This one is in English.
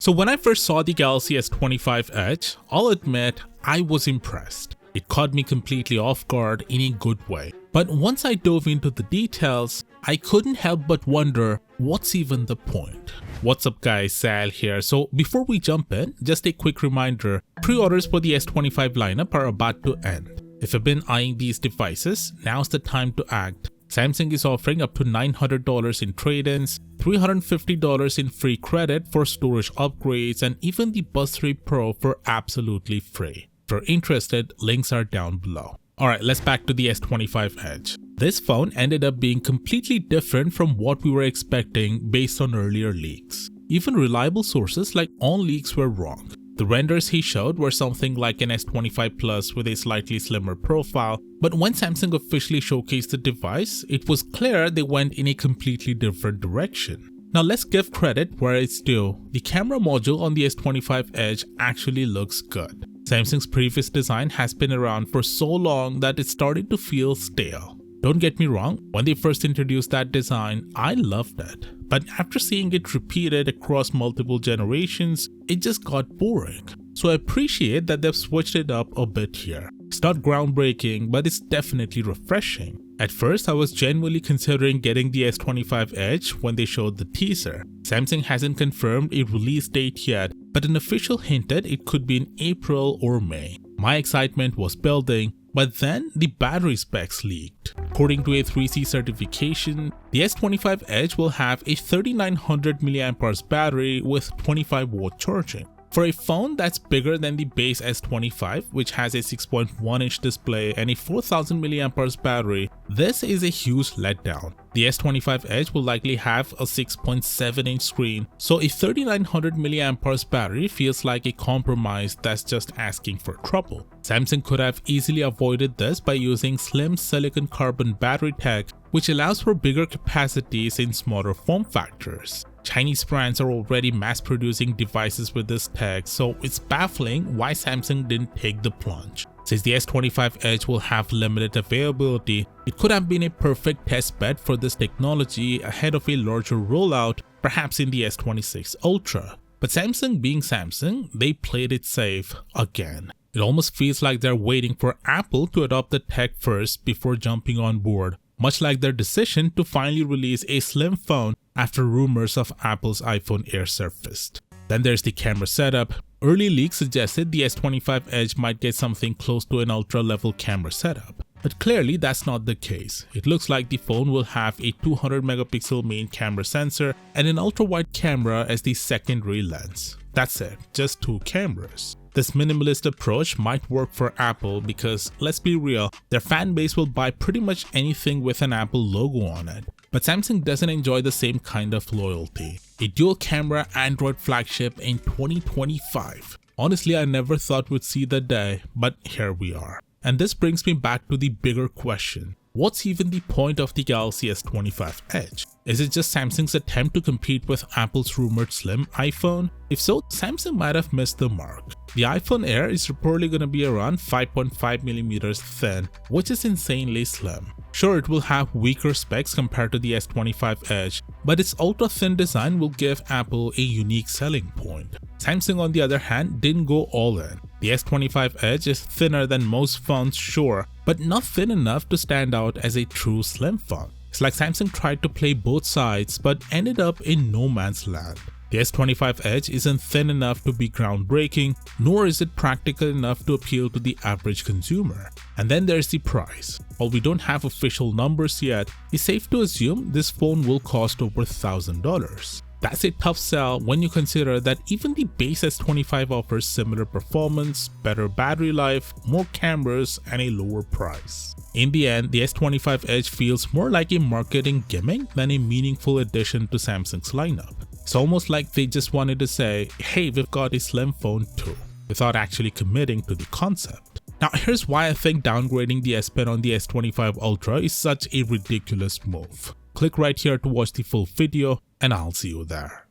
So when I first saw the Galaxy S25 Edge, I'll admit I was impressed. It caught me completely off guard in a good way. But once I dove into the details, I couldn't help but wonder, what's even the point? What's up guys, Sal here. So before we jump in, just a quick reminder, pre-orders for the S25 lineup are about to end. If you've been eyeing these devices, now's the time to act. Samsung is offering up to $900 in trade-ins, $350 in free credit for storage upgrades, and even the Buds 3 Pro for absolutely free. If you're interested, links are down below. Alright, let's back to the S25 Edge. This phone ended up being completely different from what we were expecting based on earlier leaks. Even reliable sources like OnLeaks were wrong. The renders he showed were something like an S25 Plus with a slightly slimmer profile, but when Samsung officially showcased the device, it was clear they went in a completely different direction. Now let's give credit where it's due. The camera module on the S25 Edge actually looks good. Samsung's previous design has been around for so long that it's starting to feel stale. Don't get me wrong, when they first introduced that design, I loved it. But after seeing it repeated across multiple generations, it just got boring. So I appreciate that they've switched it up a bit here. It's not groundbreaking, but it's definitely refreshing. At first, I was genuinely considering getting the S25 Edge when they showed the teaser. Samsung hasn't confirmed a release date yet, but an official hinted it could be in April or May. My excitement was building, but then the battery specs leaked. According to a 3C certification, the S25 Edge will have a 3900 mAh battery with 25-watt charging. For a phone that's bigger than the base S25, which has a 6.1-inch display and a 4000 mAh battery, this is a huge letdown. The S25 Edge will likely have a 6.7-inch screen, so a 3900 mAh battery feels like a compromise that's just asking for trouble. Samsung could have easily avoided this by using slim silicon carbon battery tech, which allows for bigger capacities in smaller form factors. Chinese brands are already mass-producing devices with this tech, so it's baffling why Samsung didn't take the plunge. Since the S25 Edge will have limited availability, it could have been a perfect test bed for this technology ahead of a larger rollout, perhaps in the S26 Ultra. But Samsung being Samsung, they played it safe again. It almost feels like they're waiting for Apple to adopt the tech first before jumping on board, much like their decision to finally release a slim phone after rumors of Apple's iPhone Air surfaced. Then there's the camera setup. Early leaks suggested the S25 Edge might get something close to an ultra-level camera setup. But clearly that's not the case. It looks like the phone will have a 200 megapixel main camera sensor and an ultra-wide camera as the secondary lens. That's it, just two cameras. This minimalist approach might work for Apple because, let's be real, their fan base will buy pretty much anything with an Apple logo on it. But Samsung doesn't enjoy the same kind of loyalty. A dual-camera Android flagship in 2025. Honestly, I never thought we'd see the day, but here we are. And this brings me back to the bigger question. What's even the point of the Galaxy S25 Edge? Is it just Samsung's attempt to compete with Apple's rumored slim iPhone? If so, Samsung might have missed the mark. The iPhone Air is reportedly going to be around 5.5mm thin, which is insanely slim. Sure, it will have weaker specs compared to the S25 Edge, but its ultra-thin design will give Apple a unique selling point. Samsung, on the other hand, didn't go all in. The S25 Edge is thinner than most phones, sure, but not thin enough to stand out as a true slim phone. It's like Samsung tried to play both sides but ended up in no man's land. The S25 Edge isn't thin enough to be groundbreaking, nor is it practical enough to appeal to the average consumer. And then there's the price. While we don't have official numbers yet, it's safe to assume this phone will cost over $1,000. That's a tough sell when you consider that even the base S25 offers similar performance, better battery life, more cameras, and a lower price. In the end, the S25 Edge feels more like a marketing gimmick than a meaningful addition to Samsung's lineup. It's almost like they just wanted to say, hey, we've got a slim phone too, without actually committing to the concept. Now here's why I think downgrading the S Pen on the S25 Ultra is such a ridiculous move. Click right here to watch the full video, and I'll see you there.